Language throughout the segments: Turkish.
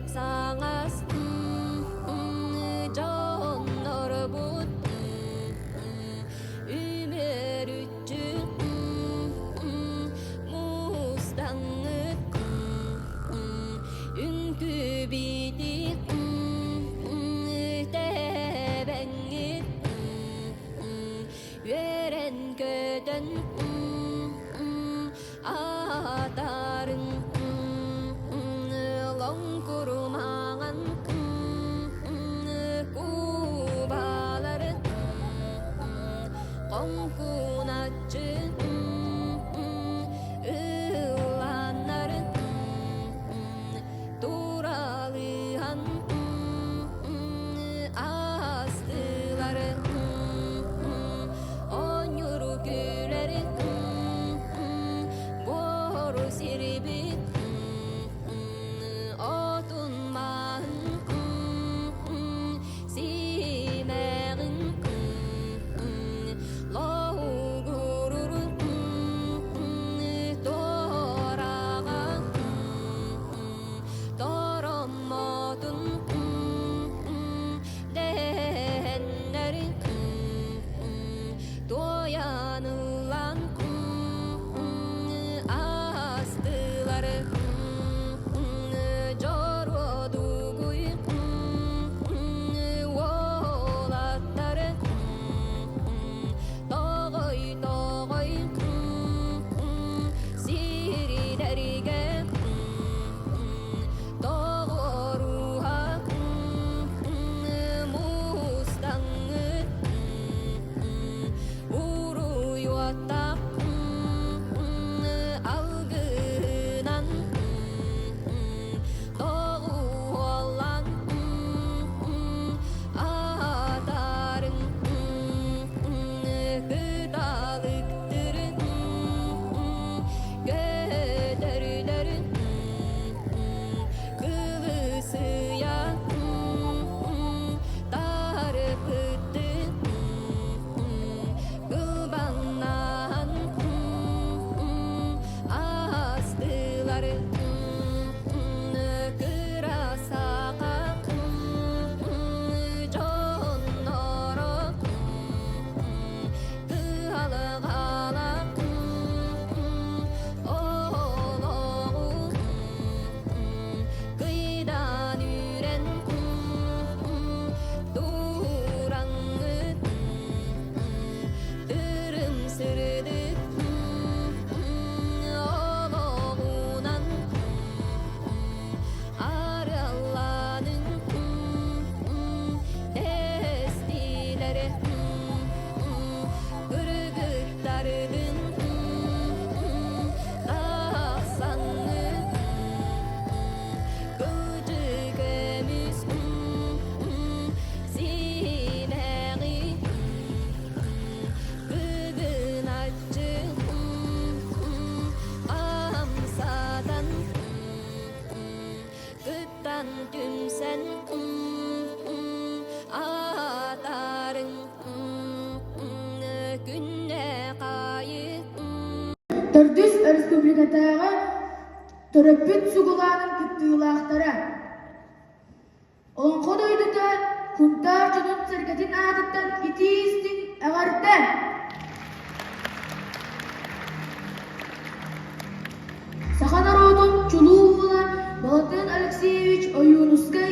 sangas jon norbut ümer üçün mustangıt ünkü bidik tebengit veren köden atarın long kurumangan kubaların konkunacı ılanların duralıhan astıların onyuru gülerin boru siribit otunman simerin lohu gururun toraga toromodun dehenlerin doyanılan astıları algınan doğu olan atarın gıdalıktırın göderlerin kılısıya darpıttı kılbanlahan astıları kırasaka jon noro kıhalıgala oğlu kıydan üren durangı dırım sırdı oğlunan arallanın destileri gırgırlarının dasanlı kıcı gömüz sineği gıgın açı amsadan gıttan tümsen atarın günne kayı Төрдүс республикатагы төрөпүт сугуланын кыттыылаахтара. Олонхо дойдута хунтар жунун серкетин аатыттан итиистин агарда. Саха народун чулууна Балатын Алексеевич Оюнускай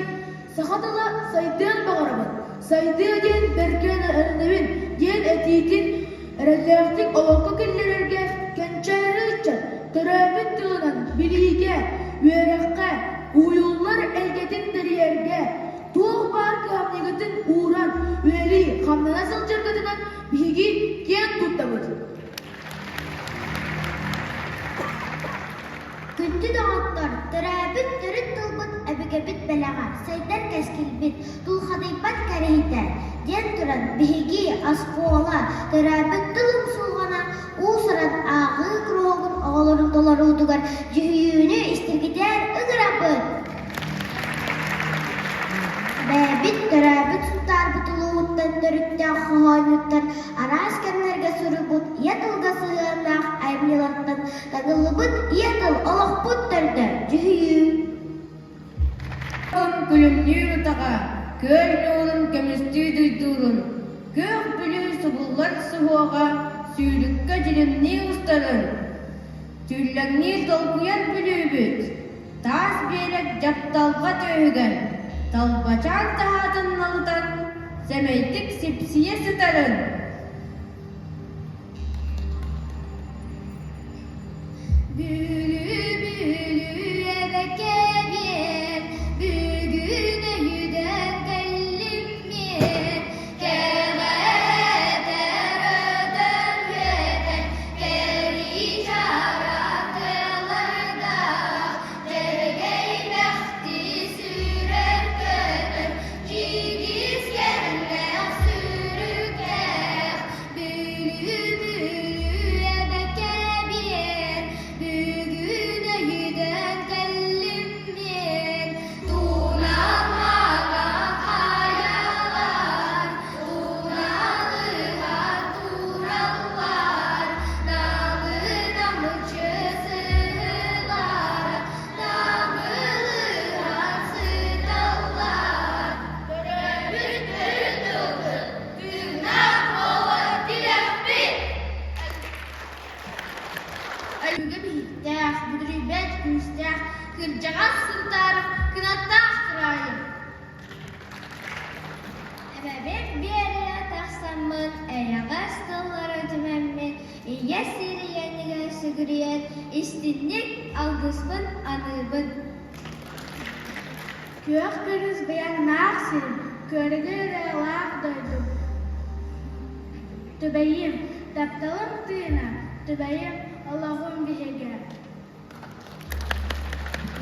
сахатала сайтын багарабын. Сайты ден беркен эрнебин ден этитин эреллектик олокко келлерерге кенчериче төрөбүт тылынан билиге үерекке уюллар элгетин дерьерге туох бар камнигытын ууран үели хамнана сылжыргытынан биги кен туттабыт. Күнді дағаттар, түрәбіт түріт тұлбыт, әбігебіт бәләға, сайдар кәскілбіт, тұлхадайпат кәрейдер. Ден тұран бігі асқуала, түрәбіт тұлым сұлғана, ұсыран ағы круғын оғылырын долары ұдығар, жүйіні істергідер ұғырабыт. Бәбіт түрәбіт сұлтар бұтылы ұттан түріктен қоғайныттан, ара әскерлерге сұры бұт, етілға сығырнақ әймелаттан, ตะกะลบึดเอียตะออกพุทธเตอร์เจฮี yömnür utağa, köl yolun kömüstü duyduğun, gök bülü subullar sıhuağa, süylükka cilimni ustarın. Tüllenni dolguyan bülübüt, tas berek japtalga töhügen, talbacan tahatın nalıdan, semeytik sipsiye sıtarın. Bülü bülü ebekebyen, bugüne yüden kellimyen, kemeter öden veren, keri çaraklarda, dergey bekti sürer kötür, cigiz kenler sürükler. Bülü bülü ebekebyen, bugüne yüden kellimyen, tunamagan hayalar, tunalıhan turallar, namı çözülar, namılıhan sıdallar. Döröbüt dürüdüldü, düğünden olur dilekbit. Ayuga bihitah, budribet kunstah, kırcağız sıntarım, kınattah kırayım. Ebebek bir yere taksamın, eyağız dallara tümemmin, İye siriyenigen sügüriyen, istinlik algısmın anıbın. Kök kırız beyan mağsirim, körgüre lağ doydum. Tübeyim, taptalım tığına, tübeyim Allah'ım bihege.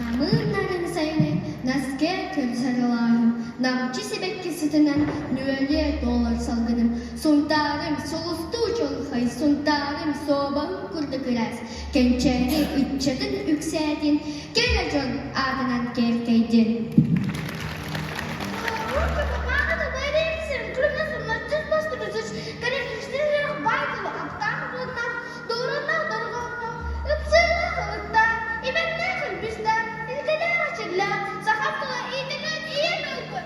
Namınların sayını naske tülsarılarım, namçı sebekki sütünen nüveliye dolar salgınım. Suntarım solustu çolkay, suntarım soğban kurdu kıras. Kençeri ütçedin yükseldin, gelecon adından gerkeydin. Orta kapağına da böyle yetişirim, kırmızı maçsız bastırıcız. Karıştırırız baytılı, aptan bulundan, doğranlar darılanlar, ıpsırlar kalıktan, imenler kırpıştan, ilkeler açırlar, sakaptılar iğneler iye mülkün.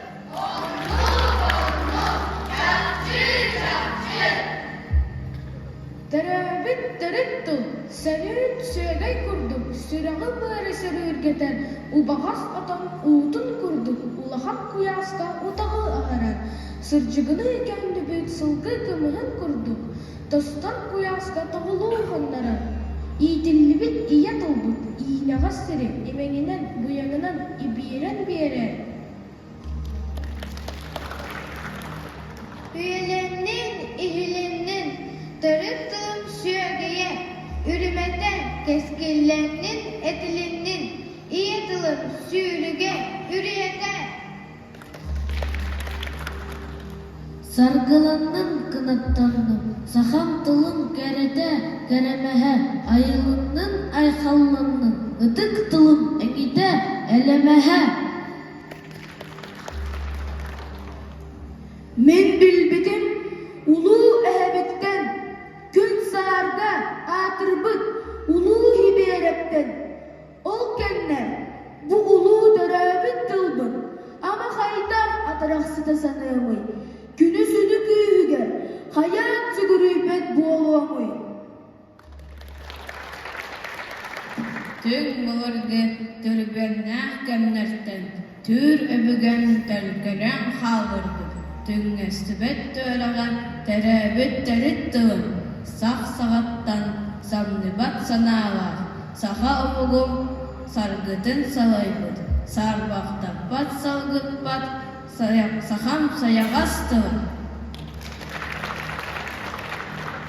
Terabit teruttu, sarırt sögey kurduk, sırağı bari sarırgeten, ubahas atan utun kurduk, ulahak kuyasta utağı aharar. Sırcıgını kendi büyük sılgı kımıhın kurduk, tostan kuyasta tağılı uhanlara. İyitilli bit iya tılbut, iğnağa siri, imenginen, buyanınan, ibiren bir yere. Üyelerinin, ihlerinin, darıktığım süregeye, ürümeten, keskillerinin, etilinin, iyi tılım, sürüge, ürüyete. Sargılanın kınattandım, saham tılım gerede, geremehe, ayılının, ayhallanın, ıtık tılım egide, elemehe. Men bilbidim, ulu ehebekten, gün sarga, atırбыт, ulu hiberekten. Ol kenner, bu ulu döröbüt tılbın, ama hayda ataraksıda sanığımı. Günü südü kүйüge, hayat sügürüybet bu olamı. Tüң bulurdu türbennäh gemnerten, tür öbügen tölgelen halırdı. Tüң estibet tölagan terebüt terüttüğün, saf sagattan samnibat sanağlar. Saha umugum sargıdın salaybıd, sarbaqtappat salgıtpat, saham sayagastığın.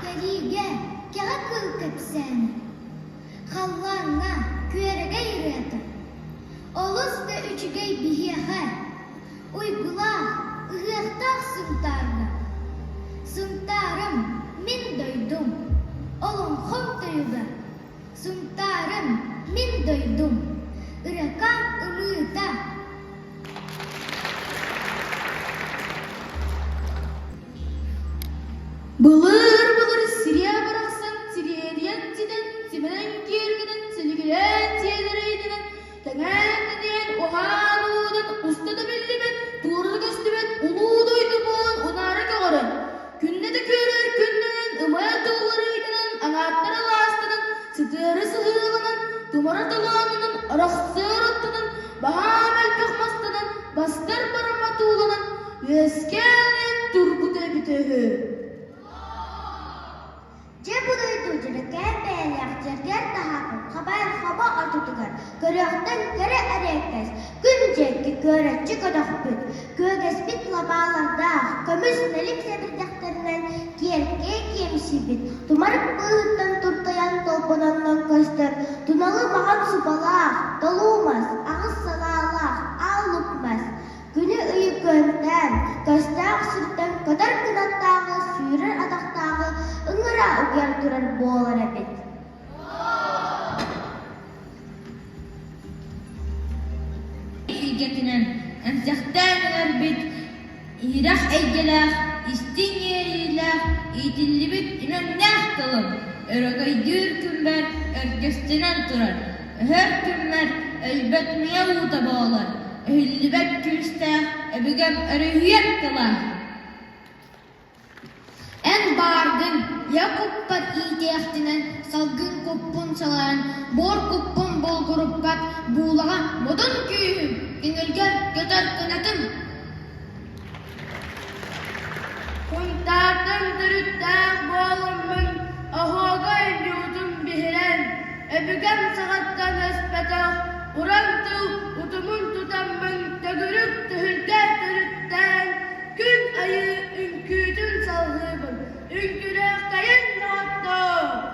Kerige, kera kılkıp seni. Hallarına, küerege yürüyatı. Olus da üçüge bihiyaha. Uygula, ıhıhtah sıntarlı. Sıntarım, min doydum. Olun hom doyuda. Sıntarım, min doydum. Irakam ımıda. Bulur bulur siriya bıraksan, siriyediyen tiden, simenen kirgiden, silgilen tiyedireydinden, tengen diyen ohan uğdan, ustada belli бастар барама туğlanan Вескелен турбут ebitehi. Je budaydı jüreken beğenler jerger tahapın kabayın hava atıtıgar. Görüyordan göre erekkes. Günceki göretçi kadakbüt. Gögesbit labalarda kömüs nelik sebirdekterinden kiyerke kiyemşibit. Tumarık bığıttan turtayan tolponandan köster. Tunalı mağan subalak, dolumaz, ağız salalak, ağlıkmaz. Günü ıyı gönden, göstağ sürtten kadar kınattağı, sürür adaktağı, ıngıra ugyar durar boğalar ebet. İlgetinen, ensehten erbit, İrah eygeler, istin yeriler, İtillibit inanlah kılım. Örgöydür kümber, örgüstenen turar. Her kümber, elbet miyavuta bağlar. Ehillibet külüste, ebigem örüyet kılar. En bağırdın, ya kuppat iyitehtinen, salgın kuppun salayan, bor kuppun bolguruppat, buğlağa modun kүйüm, ingilger göter kınatım. Kuntardan dürütten boğulummun, ahoga yudum bihiren, ebigem sağattan espetak, uran tıl, utumun tutammun, tögürük tühülger dürütten, gün ayı ünküdün salgıbın, ünkürek kayın notto.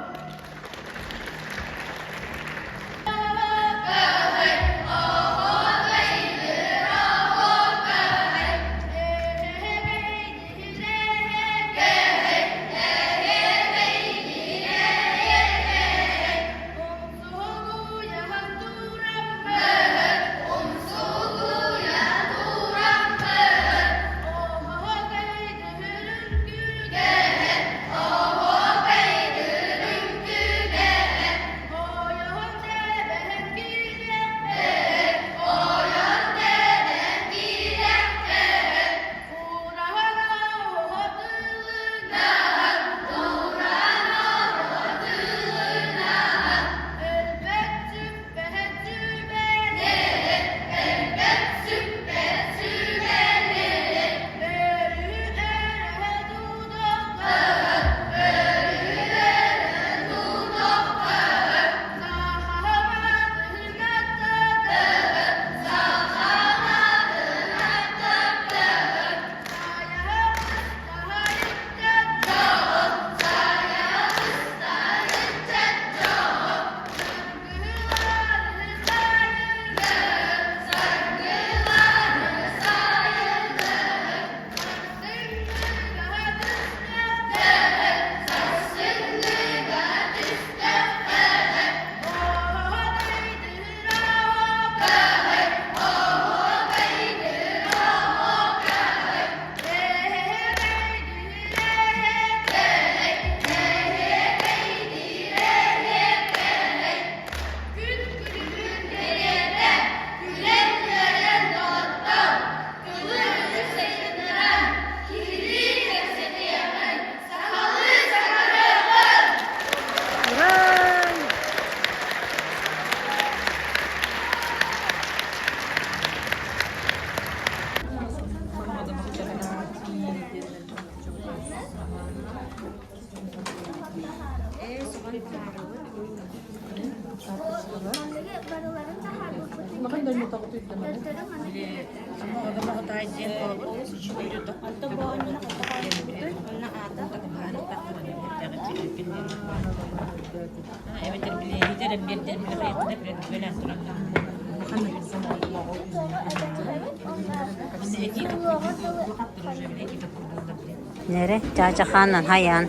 Nere? Cacahan'la hayan.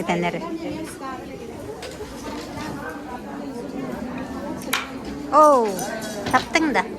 Nere? Oh, taptın da.